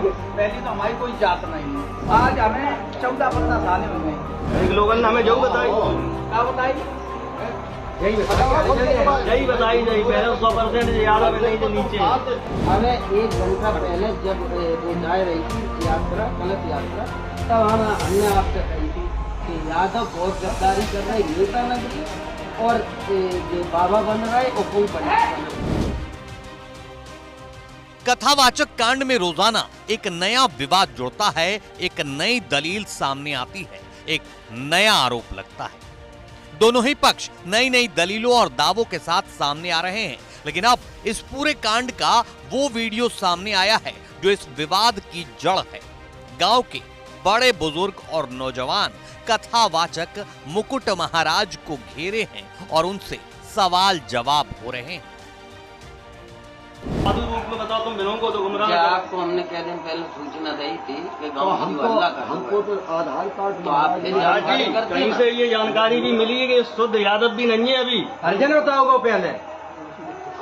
पहली तो हमारी कोई जात नहीं है। आज हमें 14-15 साल हो गए। एक लोगों ने हमें जो बताई क्या बताई? यही बताई जाई पहले 100% ज्यादा में नहीं जो नीचे हमें 1 घंटा पहले जब वो जा रही थी यात्रा, कलश यात्रा, तब हमने आपसे कही थी कि यादव बहुत गद्दारी कर रहे हैं नेता नगरी, और जो बाबा बन रहा है वो कोई बने। कथावाचक कांड में रोजाना एक नया विवाद जुड़ता है, एक नई दलील सामने आती है, एक नया आरोप लगता है। दोनों ही पक्ष नई नई दलीलों और दावों के साथ सामने आ रहे हैं, लेकिन अब इस पूरे कांड का वो वीडियो सामने आया है जो इस विवाद की जड़ है। गांव के बड़े बुजुर्ग और नौजवान कथावाचक मुकुट महाराज को घेरे हैं और उनसे सवाल जवाब हो रहे हैं। रूप में बताओ, तुम बिलों को तो गुमराह क्या आपको हमने कह दिन पहले सूचना दी थी कि गाँव हमको तो आधार कार्ड, तो आप फिर जानकारी करते कहीं से ये जानकारी भी मिली है कि शुद्ध यादव भी नहीं है अभी। अर्जन होता होगा पहले,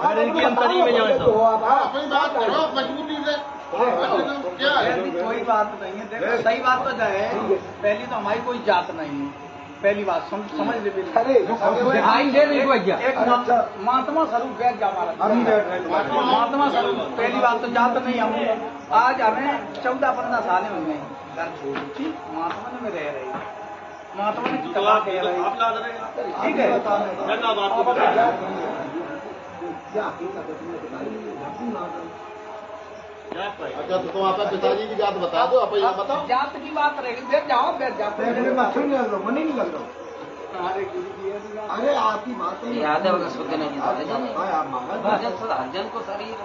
अगर इनकी अंतरी में जाए तो कोई बात नहीं है। देखो सही बात तो है, पहली तो हमारी कोई जात नहीं है। पहली बात समझ ले। एक महात्मा स्वरूप बैठ जा हमारा महात्मा स्वरूप। पहली बात तो जात नहीं हम। आज हमें 14-15 साल हो गए घर छोड़ महात्मा में रह रही है। महात्मा ने ठीक है। अच्छा तो तुम आपका पिताजी की जात बता दो, आप यहाँ बताओ। जात की बात रहेगी, बैठ जाओ बैठ जाओ। अरे आपकी बात यादव का शुद्ध नहीं अर्जन को शरीर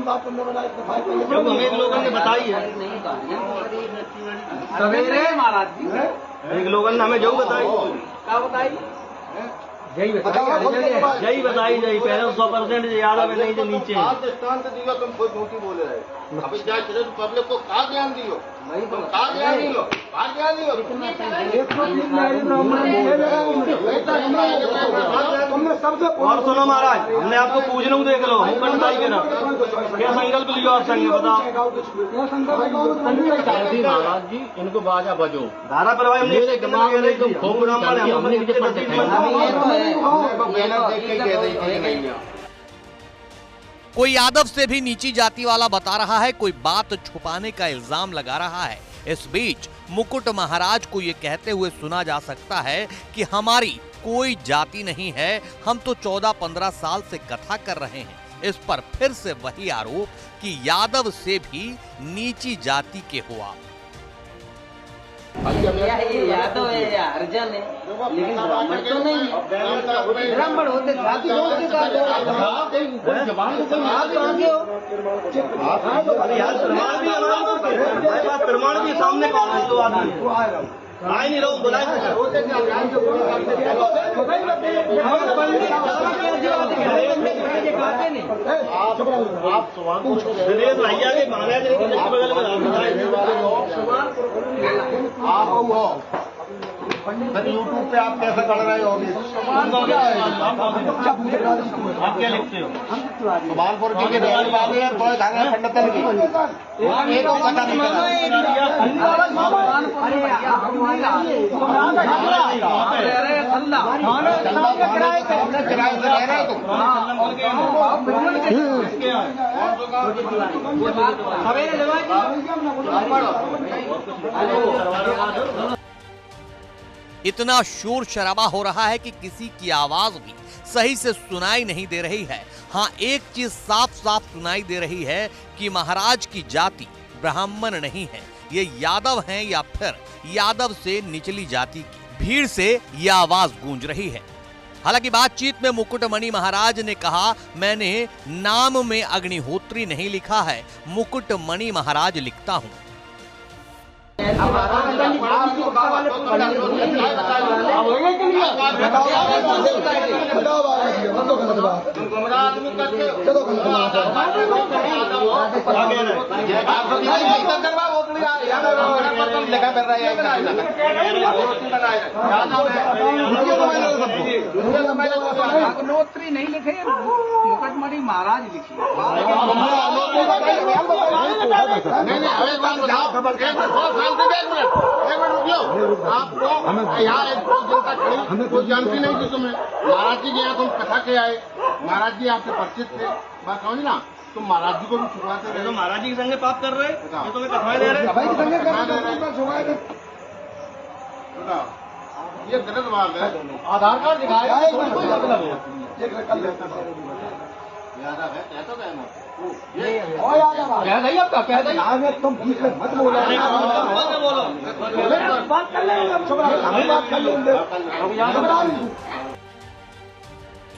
बात करने वाला जब हमें लोगों ने बताई है, सवेरे महाराज जी एक लोगों ने हमें जो बताई क्या बताई? यही बताई जाई पहले 100% ज्यादा में नहीं जो नीचे दृष्टांत दियो, तुम खुद झूठी बोले रहे। अभी जाए चले तो पब्लिक को कहा ज्ञान दियो, कहा ज्ञान दियो, कहा ज्ञान दियो। और सुनो महाराज, हमने आपको पूछना देख लो, हम बताई के ना क्या संकल्प लियो आप संग बताओ। महाराज जी इनको बाजा बजो, धारा प्रवाह मेरे दिमाग में एकदम खूब कोई यादव से भी नीची जाति वाला बता रहा है, कोई बात छुपाने का इल्जाम लगा रहा है। इस बीच मुकुट महाराज को ये कहते हुए सुना जा सकता है कि हमारी कोई जाति नहीं है, हम तो 14-15 साल से कथा कर रहे हैं। इस पर फिर से वही आरोप कि यादव से भी नीची जाति के हुआ। ये यादव है या अर्जन है, लेकिन ब्राह्मण तो नहीं है। ब्राह्मण होते जाति लोग के साथ प्रमाण भी सामने कौन है? 2 आदमी आए नहीं रहो बुलाए आप सवाल पूछो। भैया के माने बगल में आप यूट्यूब पे आप कैसे कर रहे हो? आप क्या लिखते हो? सुभानपुर जी के पंडितन की एक कथा नहीं इतना शोर शराबा हो रहा है कि किसी की आवाज भी सही से सुनाई नहीं दे रही है। हाँ, एक चीज साफ साफ सुनाई दे रही है कि महाराज की जाति ब्राह्मण नहीं है, ये यादव हैं या फिर यादव से निचली जाति की। भीड़ से यह आवाज गूंज रही है। हालांकि बातचीत में मुकुटमणि महाराज ने कहा, मैंने नाम में अग्निहोत्री नहीं लिखा है, मुकुटमणि महाराज लिखता हूं। गुमराह आदमी करते अग्नोत्री नहीं लिखे, मुकदमरी महाराज लिखी। आपको यहाँ एक जनता खड़ी कोई जानती नहीं थी तुम्हें। महाराज जी के यहाँ तुम कथा के आए, महाराज जी आपसे परिचित थे, बात समझ ना, तुम महाराज जी को भी छुपाते रहे। तो महाराज जी के संगे पाप कर रहे, ये तुम्हें कथाएं दे रहे। ये गलत बात है। आधार कार्ड दिखाया तुम मत बोलो।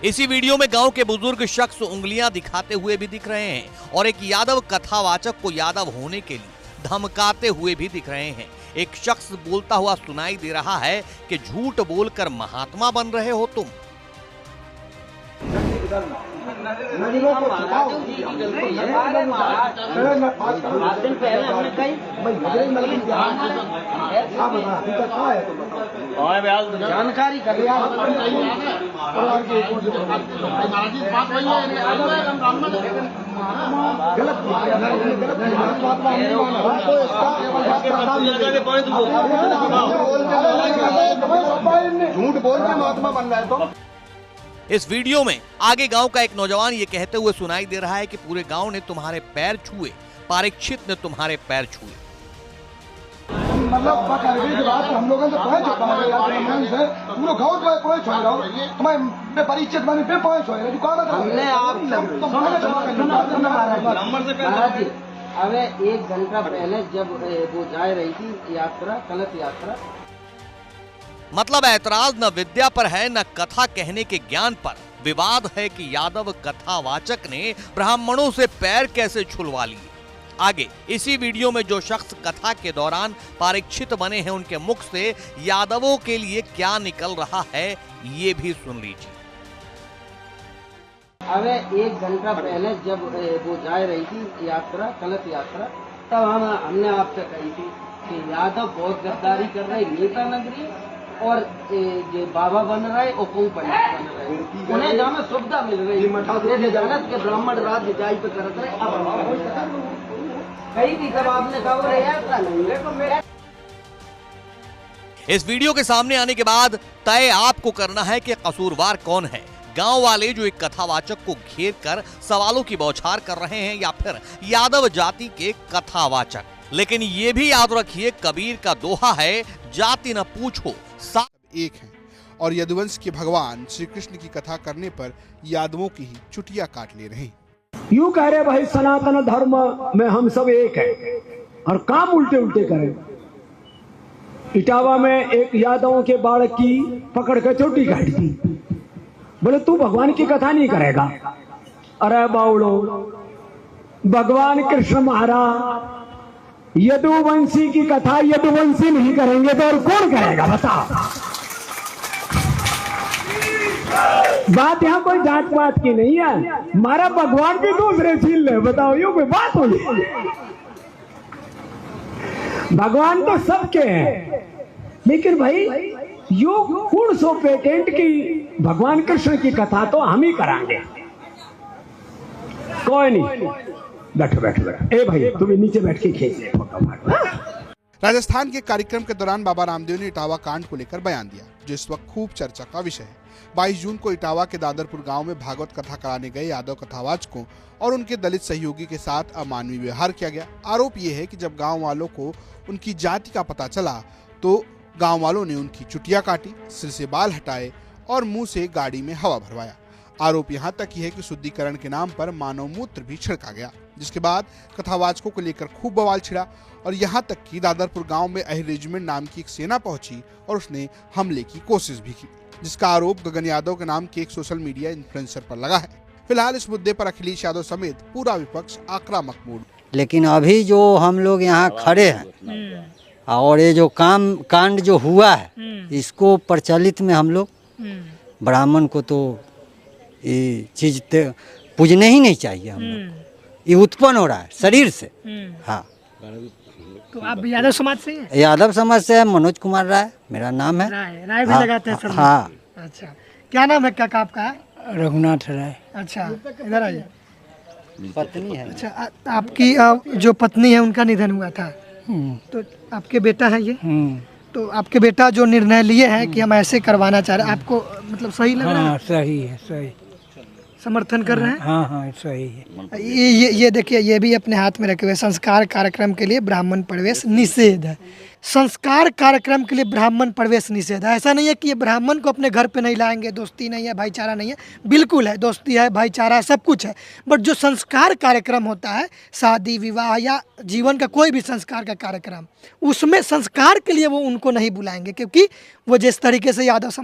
इसी वीडियो में गांव के बुजुर्ग शख्स उंगलियां दिखाते हुए भी दिख रहे हैं और एक यादव कथावाचक को यादव होने के लिए धमकाते हुए भी दिख रहे हैं। एक शख्स बोलता हुआ सुनाई दे रहा है कि झूठ बोलकर महात्मा बन रहे हो तुम। जानकारी कर झूठ बोल के महात्मा बन रहा है तो। इस वीडियो में आगे गांव का एक नौजवान ये कहते हुए सुनाई दे रहा है कि पूरे गांव ने तुम्हारे पैर छुए, परीक्षित ने तुम्हारे पैर छुए। मतलब हम लोगों से पूरा गाँव कोई छोड़ रहा हूँ तुम्हें परीक्षित बने पे पहुंच हमने आप महाराज जी अब 1 घंटा पहले जब वो जा रही थी यात्रा, कलश यात्रा, मतलब ऐतराज न विद्या पर है न कथा कहने के ज्ञान पर। विवाद है कि यादव कथावाचक ने ब्राह्मणों से पैर कैसे छुलवा लिए। आगे इसी वीडियो में जो शख्स कथा के दौरान परीक्षित बने हैं उनके मुख से यादवों के लिए क्या निकल रहा है ये भी सुन लीजिए। अब 1 घंटा पहले जब वो जा रही थी यात्रा, कलश यात्रा, तब हमने आपसे कही थी कि यादव बहुत गद्दारी कर रहे, नेता नगरी और जो बाबा बन रहे और पंडित बन रहे, उन्हें जहाँ सुविधा मिल रही है जानत के ब्राह्मण राज्य जाई पे करत रहे। अब कहीं भी जब आपने कहा यात्रा नहीं। इस वीडियो के सामने आने के बाद तय आपको करना है कि कसूरवार कौन है, गांव वाले जो एक कथावाचक को घेर कर सवालों की बौछार कर रहे हैं या फिर यादव जाति के कथावाचक। लेकिन ये भी याद रखिए, कबीर का दोहा है, जाति न पूछो सब एक हैं और यदुवंश के भगवान श्री कृष्ण की कथा करने पर यादवों की ही चुटिया काट ले रहे हैं। यूं कह रहे भाई सनातन धर्म में हम सब एक हैं और काम उल्टे उल्टे करें। इटावा में एक यादवों के बालक की पकड़ कर चोटी काट दी, बोले तू भगवान की कथा नहीं करेगा। अरे बाउलो, भगवान कृष्ण महाराज यदुवंशी की कथा यदुवंशी नहीं करेंगे तो और कौन करेगा बताओ। बात यहाँ कोई जात पात की नहीं है, हमारा भगवान भी दूसरे छीन ले, बताओ ये कोई बात हुई। भगवान तो सबके हैं, लेकिन भाई यो कौन सो पेटेंट की भगवान कृष्ण की कथा तो हम ही कराएंगे। कोई नहीं, बैठो बैठो बैठो। ए भाई तुम नीचे बैठ के खींच ले फोटो। राजस्थान के कार्यक्रम के दौरान बाबा रामदेव ने इटावा कांड को लेकर बयान दिया, जो इस वक्त खूब चर्चा का विषय है। 22 जून को इटावा के दादरपुर गांव में भागवत कथा कराने गए यादव कथावाचकों और उनके दलित सहयोगी के साथ अमानवीय व्यवहार किया गया। आरोप यह है कि जब गांव वालों को उनकी जाति का पता चला तो गांव वालों ने उनकी चुटिया काटी, सिर से बाल हटाए और मुंह से गाड़ी में हवा भरवाया। आरोप यहाँ तक ही है कि शुद्धिकरण के नाम पर मानव मूत्र भी छिड़का गया, जिसके बाद कथावाचकों को लेकर खूब बवाल छिड़ा और यहाँ तक कि दादरपुर गांव में अहिर रेजिमेंट नाम की एक सेना पहुंची और उसने हमले की कोशिश भी की, जिसका आरोप गगन यादव के नाम के एक सोशल मीडिया इन्फ्लुएंसर पर लगा है। फिलहाल इस मुद्दे पर अखिलेश यादव समेत पूरा विपक्ष आक्रामक मूड। लेकिन अभी जो हम लोग यहाँ खड़े हैं, और ये जो कांड जो हुआ है, इसको प्रचलित में हम लोग ब्राह्मण को तो ये चीज पूजने ही नहीं चाहिए हम लोग। ये उत्पन्न हो रहा है शरीर से। हाँ, तो आप यादव समाज से हैं? यादव समाज से है। मनोज कुमार राय मेरा नाम है। राय भी लगाते हैं सर? हाँ। अच्छा, क्या नाम है काका आपका? रघुनाथ राय। अच्छा, इधर आइए। पत्नी है। अच्छा, आपकी जो पत्नी है उनका निधन हुआ था, तो आपके बेटा है ये? तो आपके बेटा जो निर्णय लिए हैं कि हम ऐसे करवाना चाह रहे हैं, आपको मतलब सही लग रहा है? सही है, सही समर्थन कर रहे हैं? हाँ, सही है। ये देखिए, ये भी अपने हाथ में रखे हुए। संस्कार कार्यक्रम के लिए ब्राह्मण प्रवेश निषेध है। संस्कार कार्यक्रम के लिए ब्राह्मण प्रवेश निषेध है। ऐसा नहीं है कि ये ब्राह्मण को अपने घर पे नहीं लाएंगे, दोस्ती नहीं है, भाईचारा नहीं है, बिल्कुल है, दोस्ती है, भाईचारा है, सब कुछ है। बट जो संस्कार कार्यक्रम होता है, शादी विवाह या जीवन का कोई भी संस्कार का कार्यक्रम, उसमें संस्कार के लिए वो उनको नहीं बुलाएंगे, क्योंकि वो जिस तरीके से यादव समाज